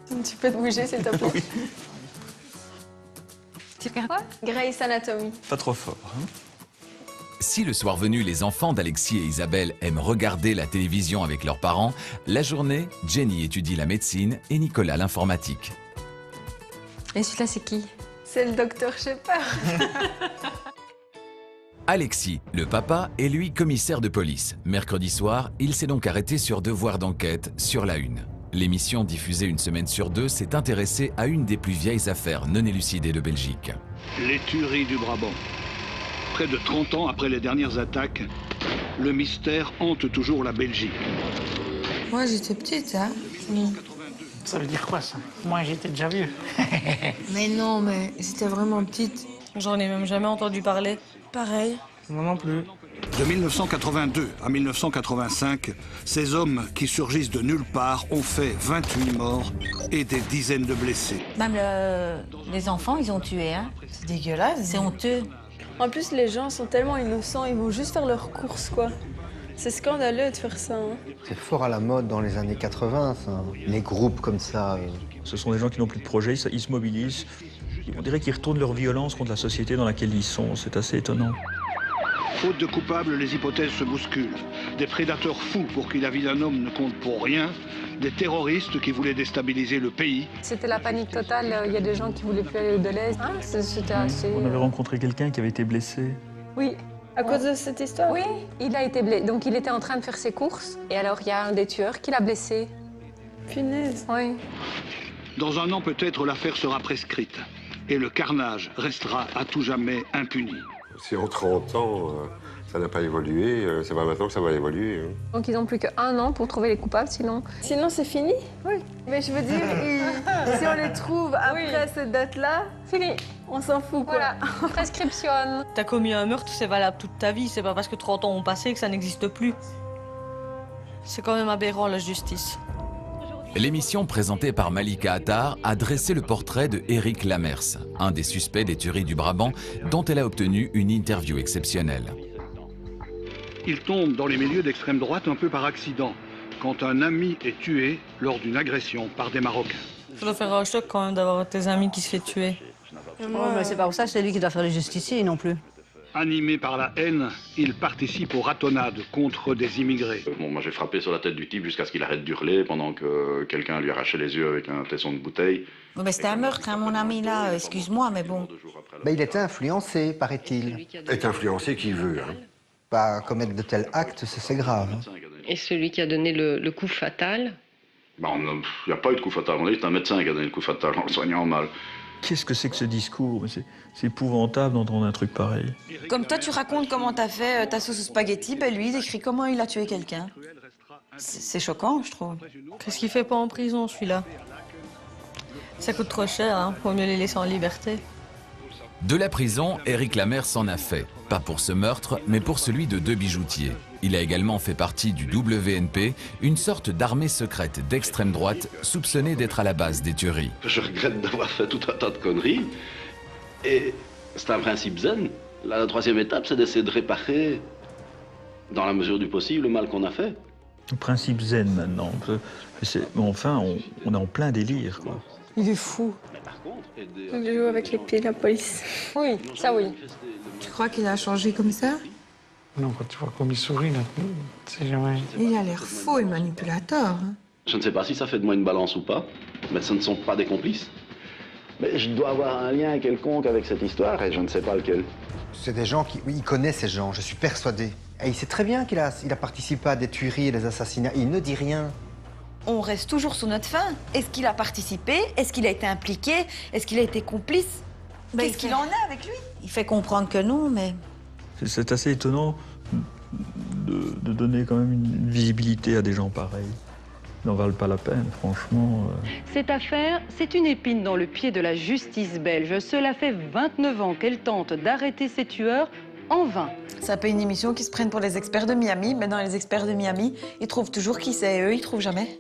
Tu peux te bouger, s'il te plaît. Oui. Tu regardes quoi? Grey's Anatomy. Pas trop fort. Hein. Si le soir venu, les enfants d'Alexis et Isabelle aiment regarder la télévision avec leurs parents, la journée, Jenny étudie la médecine et Nicolas l'informatique. Et celui-là, c'est qui? C'est le docteur Shepard. Alexis, le papa, est lui commissaire de police. Mercredi soir, il s'est donc arrêté sur Devoir d'enquête sur la Une. L'émission, diffusée une semaine sur deux, s'est intéressée à une des plus vieilles affaires non élucidées de Belgique. Les tueries du Brabant. Près de 30 ans après les dernières attaques, le mystère hante toujours la Belgique. Moi, j'étais petite, hein. Ça veut dire quoi, ça? Moi, j'étais déjà vieux. Mais non, mais j'étais vraiment petite. J'en ai même jamais entendu parler. Pareil. Moi non plus. De 1982 à 1985, ces hommes qui surgissent de nulle part ont fait 28 morts et des dizaines de blessés. Même les enfants, ils ont tué, hein. C'est dégueulasse. C'est honteux. En plus, les gens sont tellement innocents, ils vont juste faire leurs courses, quoi. C'est scandaleux de faire ça. Hein. C'est fort à la mode dans les années 80, ça. Les groupes comme ça. Ce sont des gens qui n'ont plus de projet, ils se mobilisent. On dirait qu'ils retournent leur violence contre la société dans laquelle ils sont. C'est assez étonnant. Faute de coupables, les hypothèses se bousculent. Des prédateurs fous pour qui la vie d'un homme ne compte pour rien. Des terroristes qui voulaient déstabiliser le pays. C'était la panique totale, il y a des gens qui voulaient plus aller de l'Est. Ah, c'était assez... On avait rencontré quelqu'un qui avait été blessé. Oui, à cause de cette histoire? Oui, il a été blessé. Donc il était en train de faire ses courses. Et alors il y a un des tueurs qui l'a blessé. Punaise. Oui. Dans un an, peut-être, l'affaire sera prescrite. Et le carnage restera à tout jamais impuni. Si en 30 ans, ça n'a pas évolué, c'est pas maintenant que ça va évoluer. Hein. Donc ils n'ont plus qu'un an pour trouver les coupables, sinon... Sinon, c'est fini? Oui. Mais je veux dire, si on les trouve après cette date-là, Fini. on s'en fout, quoi. Voilà, prescription. T'as commis un meurtre, c'est valable toute ta vie. C'est pas parce que 30 ans ont passé que ça n'existe plus. C'est quand même aberrant, la justice. L'émission présentée par Malika Attar a dressé le portrait de Eric Lamers, un des suspects des tueries du Brabant, dont elle a obtenu une interview exceptionnelle. Il tombe dans les milieux d'extrême droite un peu par accident, quand un ami est tué lors d'une agression par des Marocains. Ça doit faire un choc quand même d'avoir tes amis qui se fait tuer. Oh, mais c'est pas pour ça que c'est lui qui doit faire le justicier non plus. Animé par la haine, il participe aux ratonnades contre des immigrés. Bon, moi j'ai frappé sur la tête du type jusqu'à ce qu'il arrête d'hurler pendant que quelqu'un lui arrachait les yeux avec un tesson de bouteille. Oh, mais c'était un meurtre, hein, mon ami, là. Excuse-moi, mais bon. Ben, il était influencé, paraît-il. Est influencé qui veut. Hein. Pas commettre de tels actes, c'est grave. Hein. Et celui qui a donné le coup fatal? Bah, il n'y a pas eu de coup fatal. C'est un médecin qui a donné le coup fatal en le soignant mal. Qu'est-ce que c'est que ce discours? C'est épouvantable d'entendre un truc pareil. Comme toi, tu racontes comment t'as fait ta sauce aux spaghettis, ben lui, il décrit comment il a tué quelqu'un. C'est choquant, je trouve. Qu'est-ce qu'il fait pas en prison, celui-là? Ça coûte trop cher, hein. Faut mieux les laisser en liberté. De la prison, Eric Lamers s'en a fait. Pas pour ce meurtre, mais pour celui de deux bijoutiers. Il a également fait partie du WNP, une sorte d'armée secrète d'extrême droite soupçonnée d'être à la base des tueries. Je regrette d'avoir fait tout un tas de conneries. Et c'est un principe zen. La troisième étape, c'est d'essayer de réparer, dans la mesure du possible, le mal qu'on a fait. Le principe zen maintenant. Enfin, on est en plein délire, quoi. Il est fou. Il joue avec les pieds de la police. Oui, ça oui. Tu crois qu'il a changé comme ça? Non, quand tu vois comme il sourit, là, c'est jamais... Il a l'air faux et manipulateur. Hein. Je ne sais pas si ça fait de moi une balance ou pas, mais ce ne sont pas des complices. Mais je dois avoir un lien quelconque avec cette histoire et je ne sais pas lequel. C'est des gens qui... Oui, il connaît ces gens, je suis persuadé. Et il sait très bien qu'il a participé à des tueries et des assassinats. Il ne dit rien. On reste toujours sur notre faim. Est-ce qu'il a participé? Est-ce qu'il a été impliqué? Est-ce qu'il a été complice? Qu'est-ce qu'il en est avec lui? Il fait comprendre que non, mais... C'est assez étonnant de donner quand même une visibilité à des gens pareils. Ils n'en valent pas la peine, franchement. Cette affaire, c'est une épine dans le pied de la justice belge. Cela fait 29 ans qu'elle tente d'arrêter ces tueurs en vain. C'est un peu une émission qui se prennent pour les experts de Miami, mais dans les experts de Miami, ils trouvent toujours qui c'est, eux, ils trouvent jamais.